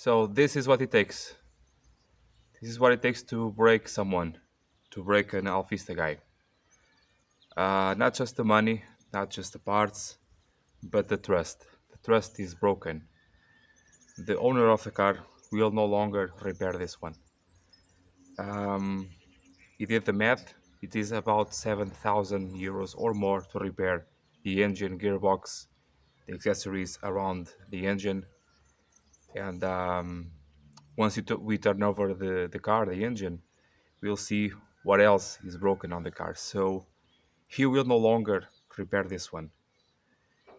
So this is what it takes. This is what it takes to break someone, to break an Alfista guy. Not just the money, not just the parts, but the trust. The trust is broken. The owner of the car will no longer repair this one. Um, he did the math. It is about 7,000 euros or more to repair the engine, gearbox, the accessories around the engine, and once we turn over the car, the engine, we'll see what else is broken on the car. So he will no longer repair this one.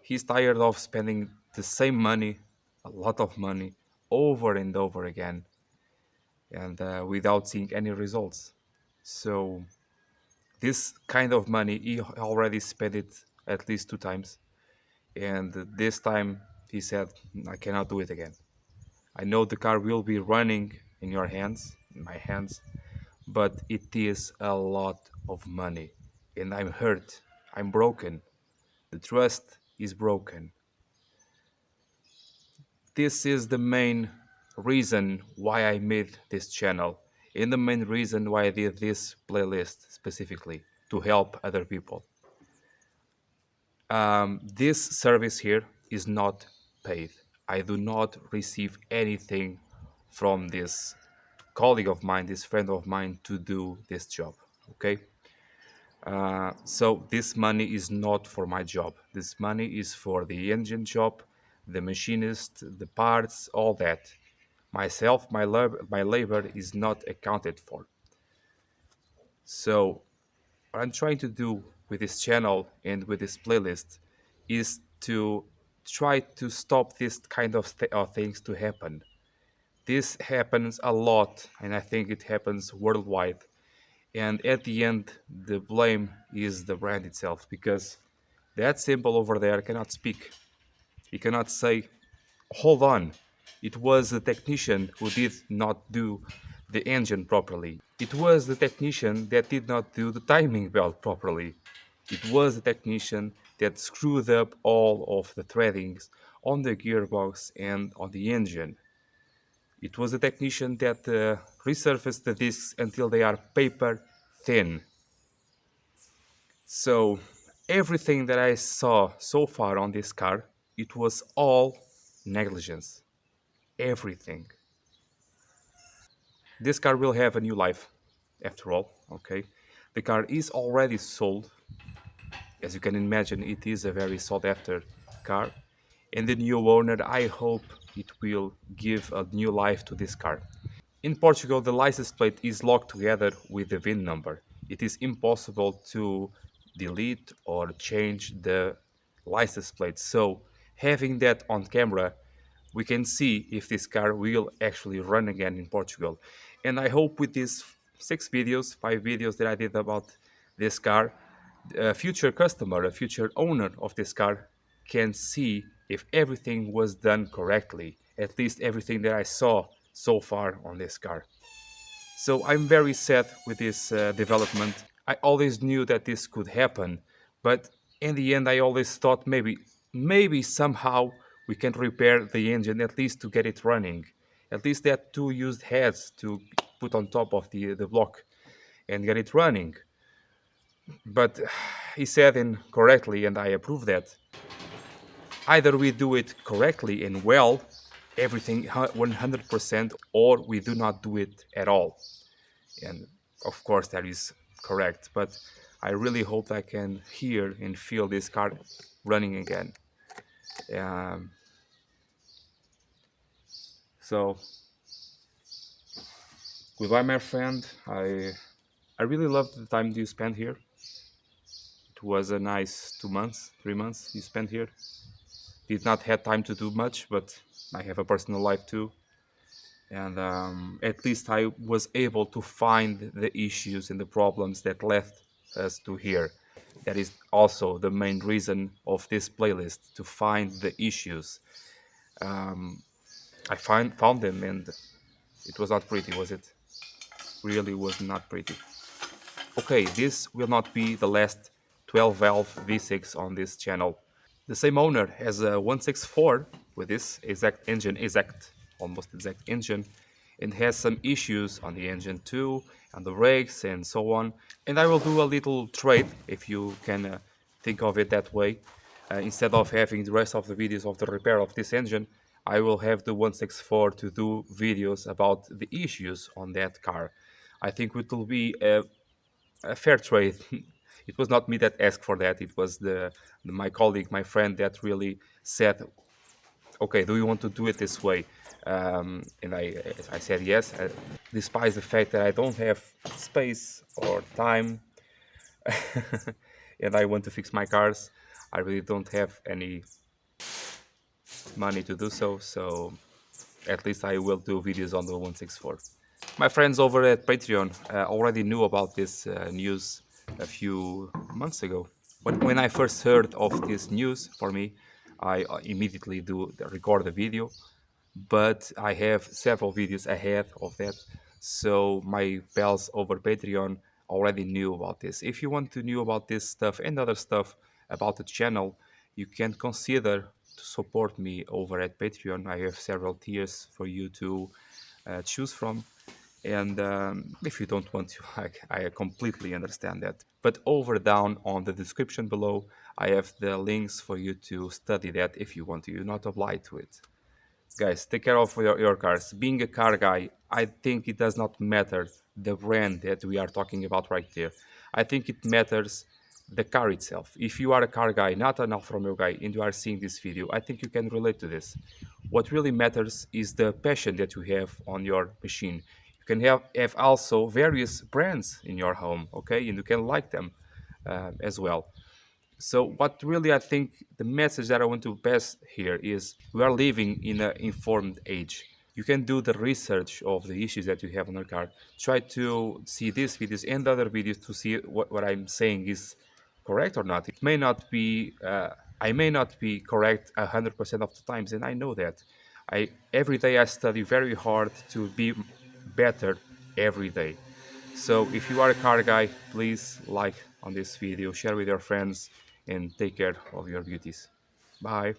He's tired of spending the same money, a lot of money, over and over again, and without seeing any results. So this kind of money, he already spent it at least 2 times, and this time he said, "I cannot do it again. I know the car will be running in your hands, in my hands, but it is a lot of money, and I'm hurt. I'm broken. The trust is broken." This is the main reason why I made this channel, and the main reason why I did this playlist specifically, to help other people. This service here is not paid. I do not receive anything from this colleague of mine, this friend of mine, to do this job. Okay, so this money is not for my job. This money is for the engine job, the machinist, the parts, all that. Myself, my labor is not accounted for. So what I'm trying to do with this channel and with this playlist is to try to stop this kind of things to happen. This happens a lot, and I think it happens worldwide. And at the end, the blame is the brand itself, because that symbol over there cannot speak. He cannot say, "Hold on, it was the technician who did not do the engine properly. It was the technician that did not do the timing belt properly. It was the technician that screwed up all of the threadings on the gearbox and on the engine. It was the technician that resurfaced the discs until they are paper thin." So everything that I saw so far on this car, it was all negligence. Everything. This car will have a new life, after all, okay? The car is already sold. As you can imagine, it is a very sought after car. And the new owner, I hope it will give a new life to this car. In Portugal, the license plate is locked together with the VIN number. It is impossible to delete or change the license plate. So having that on camera, we can see if this car will actually run again in Portugal. And I hope with these 6 videos, 5 videos that I did about this car, a future customer, a future owner of this car can see if everything was done correctly, at least everything that I saw so far on this car. So I'm very sad with this development. I always knew that this could happen, but in the end I always thought maybe somehow we can repair the engine, at least to get it running. At least that 2 used heads to put on top of the block and get it running. But he said incorrectly, and I approve that. Either we do it correctly and well, everything 100%, or we do not do it at all. And of course, that is correct. But I really hope I can hear and feel this car running again. Um, so, goodbye, my friend. I really loved the time you spent here. It was a nice 2 months, 3 months you spent here. Did not have time to do much, but I have a personal life too. And at least I was able to find the issues and the problems that led us to here. That is also the main reason of this playlist, to find the issues. I found them, and it was not pretty, was it? Really was not pretty. Okay, this will not be the last 12 valve V6 on this channel. The same owner has a 164 with this exact engine, exact almost exact engine, and has some issues on the engine too, and the brakes and so on. And I will do a little trade, if you can think of it that way. Instead of having the rest of the videos of the repair of this engine, I will have the 164 to do videos about the issues on that car. I think it will be a fair trade. It was not me that asked for that. It was my colleague, my friend, that really said, "Okay, do you want to do it this way?" And I said yes, despite the fact that I don't have space or time, and I want to fix my cars. I really don't have any money to do so. So at least I will do videos on the 164. My friends over at Patreon already knew about this news a few months ago. When I first heard of this news for me, I immediately record the video, but I have several videos ahead of that. So my pals over Patreon already knew about this. If you want to know about this stuff and other stuff about the channel, you can consider to support me over at Patreon. I have several tiers for you to choose from. And if you don't want to, I completely understand that. But over down on the description below, I have the links for you to study that if you want to. You're not obliged to it. Guys, take care of your cars. Being a car guy, I think it does not matter the brand that we are talking about right there. I think it matters the car itself. If you are a car guy, not an Alfa Romeo guy, and you are seeing this video, I think you can relate to this. What really matters is the passion that you have on your machine. You can have also various brands in your home, okay, and you can like them as well. So what really I think the message that I want to pass here is we are living in an informed age. You can do the research of the issues that you have on your car. Try to see these videos and other videos to see what I'm saying is correct or not. It may not be. I may not be correct 100% of the times, and I know that. I every day I study very hard to be better every day. So if you are a car guy, please like on this video, share with your friends, and take care of your beauties. Bye.